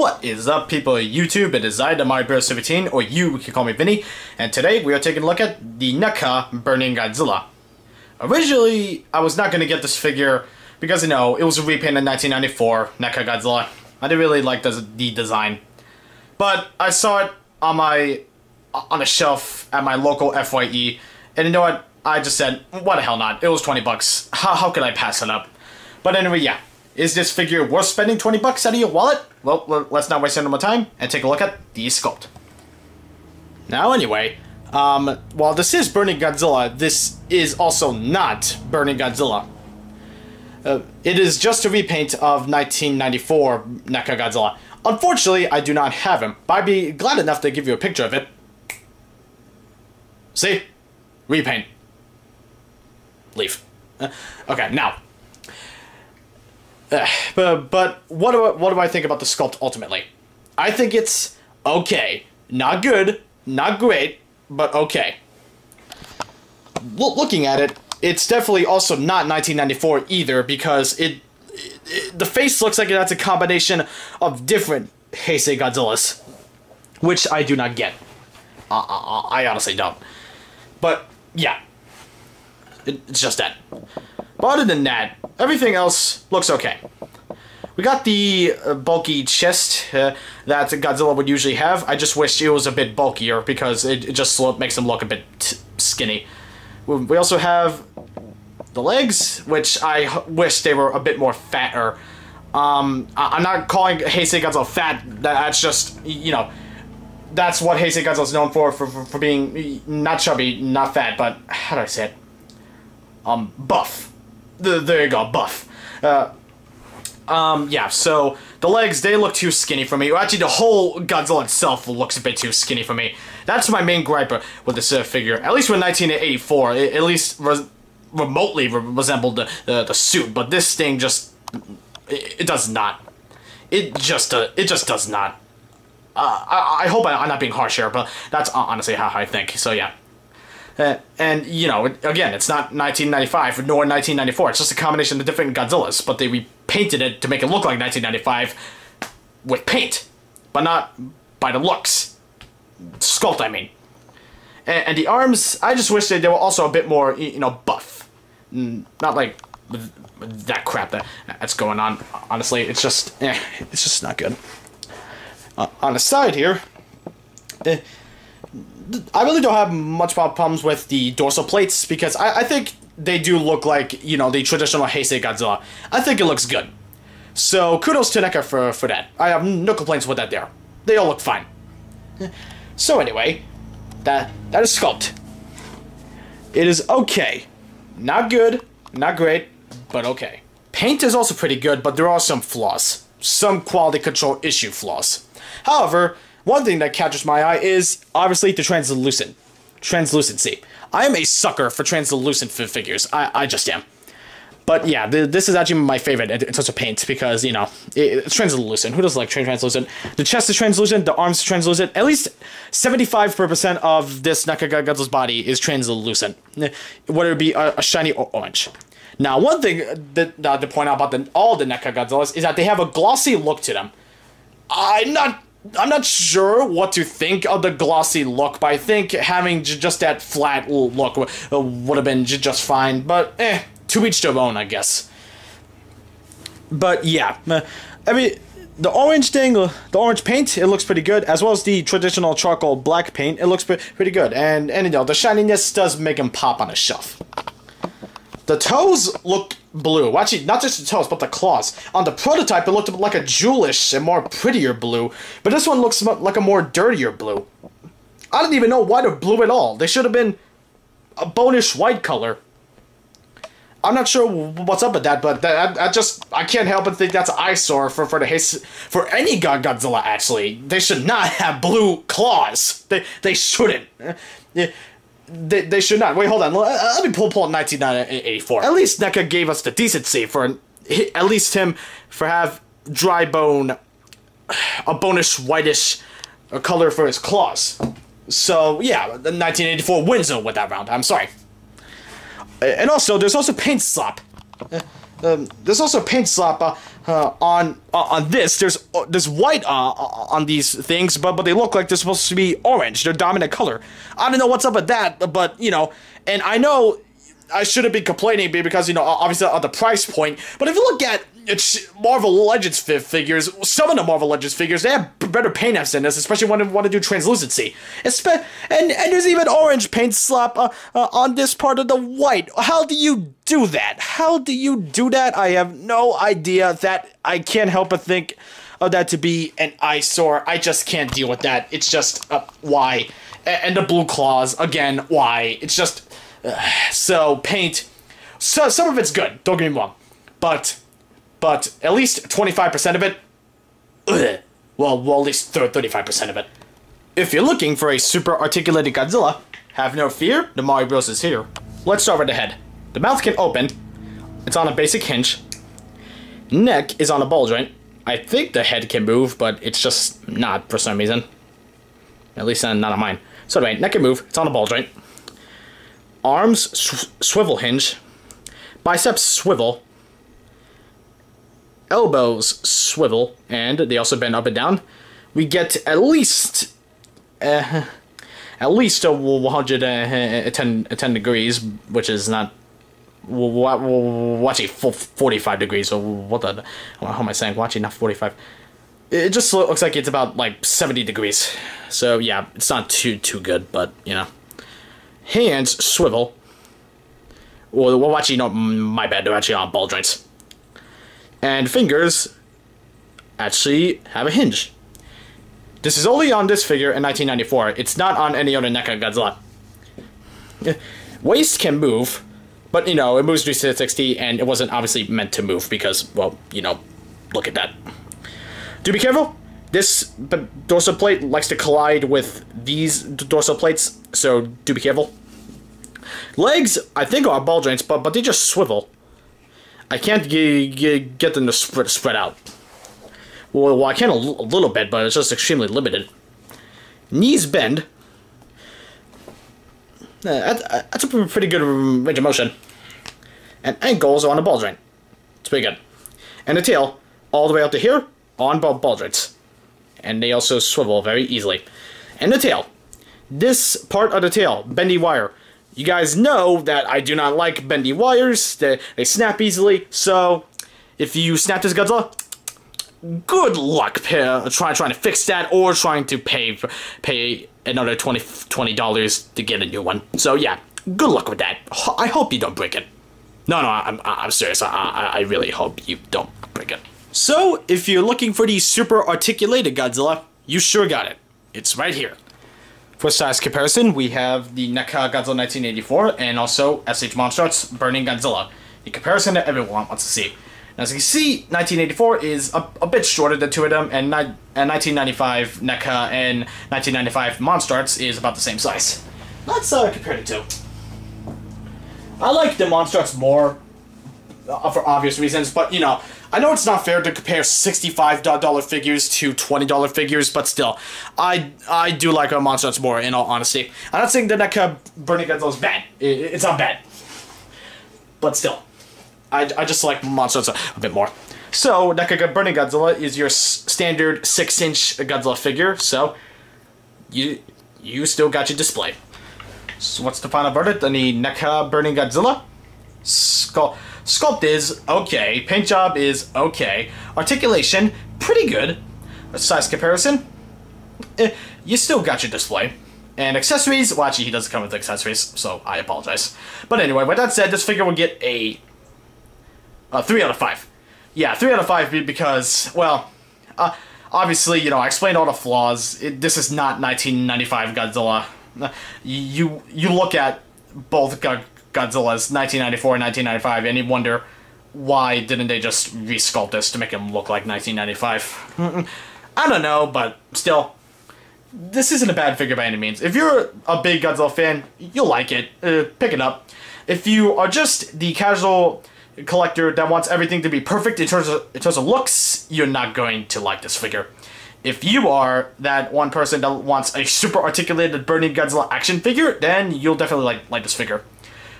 What is up, people of YouTube? It is I, the MyBear17, or you can call me Vinny, and today we are taking a look at the Neca Burning Godzilla. Originally, I was not going to get this figure because, you know, it was a repaint in 1994, Neca Godzilla. I didn't really like the design. But I saw it on a shelf at my local FYE, and you know what? I just said, why the hell not? It was 20 bucks. How could I pass it up? But anyway, yeah. Is this figure worth spending 20 bucks out of your wallet? Well, let's not waste any more time and take a look at the sculpt. Now anyway, while this is Burning Godzilla, this is also not Burning Godzilla. It is just a repaint of 1994 Neca Godzilla. Unfortunately, I do not have him, but I'd be glad enough to give you a picture of it. See? Repaint. Leave. Okay, now. But what do I think about the sculpt ultimately? I think it's okay. Not good, not great, but okay. Looking at it, it's definitely also not 1994 either, because the face looks like that's a combination of different Heisei Godzillas, which I do not get. I honestly don't. But yeah, it's just that. But other than that, everything else looks okay. We got the bulky chest that Godzilla would usually have. I just wish it was a bit bulkier because it just makes him look a bit skinny. We also have the legs, which I wish they were a bit more fatter. I'm not calling Heisei Godzilla fat. That's just, you know, that's what Heisei Godzilla is known for being not chubby, not fat, but how do I say it? Buff. There you go, buff. Yeah, so the legs, they look too skinny for me. Actually, the whole Godzilla itself looks a bit too skinny for me. That's my main gripe with this figure. At least with 1984, it at least remotely resembled the suit, but this thing just, it does not. It just does not. I hope I'm not being harsh here, but that's honestly how I think, so yeah. And, you know, again, it's not 1995 nor 1994. It's just a combination of different Godzillas, but they repainted it to make it look like 1995 with paint, but not by the looks. Sculpt, I mean. And the arms, I just wish they were also a bit more, you know, buff. Not like that crap that's going on. Honestly, it's just not good. On the side here, I really don't have much problems with the dorsal plates because I think they do look like, you know, the traditional Heisei Godzilla. I think it looks good. So kudos to Neca for that. I have no complaints with that there. They all look fine. So anyway, that is Sculpt. It is okay. Not good, not great, but okay. Paint is also pretty good, but there are some flaws. Some quality control issue flaws. However, one thing that catches my eye is, obviously, the translucency. I am a sucker for translucent figures. I just am. But yeah, this is actually my favorite in terms of paint because, you know, it's translucent. Who doesn't like translucent? The chest is translucent, the arms are translucent. At least 75% of this Neca Godzilla's body is translucent, whether it be a shiny or orange. Now, one thing to point out about all the Neca Godzillas is that they have a glossy look to them. I'm not sure what to think of the glossy look, but I think having just that flat look would have been just fine. But, to each their own, I guess. But, yeah. I mean, the orange thing, the orange paint, it looks pretty good. As well as the traditional charcoal black paint, it looks pretty good. And you know, the shininess does make them pop on a shelf. The toes look blue. Actually, not just the toes, but the claws. On the prototype, it looked like a jewelish and more prettier blue, but this one looks like a more dirtier blue. I don't even know why they're blue at all. They should have been a bonish white color. I'm not sure what's up with that, but I can't help but think that's an eyesore for any Godzilla. Actually, they should not have blue claws. They shouldn't. They should not. Wait, hold on. Let me pull 1984. At least Neca gave us the decency for at least him for have dry bone, a bonish whitish color for his claws. So yeah, 1984 wins with that round. I'm sorry. And also, there's also paint slop. There's also paint slop on this. There's white on these things, but they look like they're supposed to be orange. They're dominant color. I don't know what's up with that, but you know, and I know I shouldn't be complaining because, you know, obviously at the price point, but if you look at Marvel Legends figures, some of the Marvel Legends figures, they have better paint apps than this, especially when they want to do translucency. And there's even orange paint slap on this part of the white. How do you do that? How do you do that? I have no idea. That I can't help but think of that to be an eyesore. I just can't deal with that. It's just, why? And the blue claws, again, why? It's just... so paint, so some of it's good, don't get me wrong, but at least 25% of it, well at least 35% of it. If you're looking for a super articulated Godzilla, have no fear, the Mario Bros is here. Let's start with the head. The mouth can open, it's on a basic hinge, neck is on a ball joint. I think the head can move, but it's just not for some reason, at least not on mine. So anyway, neck can move, it's on a ball joint. Arms, swivel hinge. Biceps, swivel. Elbows, swivel. And they also bend up and down. We get at least 110 degrees, which is not... Watching 45 degrees, or what the... How am I saying? Watching, not 45. It just looks like it's about, like, 70 degrees. So, yeah, it's not too good, but, you know. Hands swivel. Well, actually, no, my bad. They're actually on ball joints. And fingers actually have a hinge. This is only on this figure in 1994. It's not on any other Neca Godzilla. Waist can move, but, you know, it moves 360, and it wasn't obviously meant to move because, well, you know, look at that. Do be careful. This dorsal plate likes to collide with these dorsal plates, so do be careful. Legs, I think, are ball joints, but they just swivel. I can't get them to spread out. Well, I can a little bit, but it's just extremely limited. Knees bend. That's a pretty good range of motion. And ankles are on a ball joint. It's pretty good. And the tail, all the way up to here, on ball joints. And they also swivel very easily. And the tail. This part of the tail, bendy wire. You guys know that I do not like bendy wires. They snap easily. So, if you snap this Godzilla, good luck trying to fix that, or trying to pay another $20 to get a new one. So yeah, good luck with that. I hope you don't break it. No, I'm serious. I really hope you don't break it. So, if you're looking for the super articulated Godzilla, you sure got it. It's right here. For size comparison, we have the Neca Godzilla 1984 and also SH Monstrar's Burning Godzilla. The comparison that everyone wants to see. Now, as you can see, 1984 is a bit shorter than two of them, and 1995 Neca and 1995 Monstrar's is about the same size. Let's compare the two. I like the Monstrar's more for obvious reasons, but you know, I know it's not fair to compare $65 figures to $20 figures, but still, I do like our Monstrar's more, in all honesty. I'm not saying the Neca Burning Godzilla is bad. It's not bad. But still, I just like Monstrar's a bit more. So, Neca Burning Godzilla is your standard 6-inch Godzilla figure, so you still got your display. So what's the final verdict on the Neca Burning Godzilla? Sculpt is okay. Paint job is okay. Articulation, pretty good. Size comparison, you still got your display. And accessories, well actually he doesn't come with accessories, so I apologize. But anyway, with that said, this figure will get a 3 out of 5. Yeah, 3 out of 5 because, well, obviously, you know, I explained all the flaws. This is not 1995 Godzilla. You look at both Godzilla's 1994 and 1995, and you wonder why didn't they just resculpt this to make him look like 1995? I don't know, but still, this isn't a bad figure by any means. If you're a big Godzilla fan, you'll like it. Pick it up. If you are just the casual collector that wants everything to be perfect in terms of looks, you're not going to like this figure. If you are that one person that wants a super articulated Burning Godzilla action figure, then you'll definitely like this figure.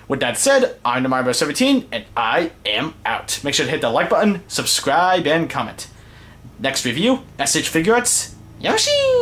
With that said, I'm the Mario17, and I am out. Make sure to hit the like button, subscribe, and comment. Next review, SH Figuarts, Yoshi!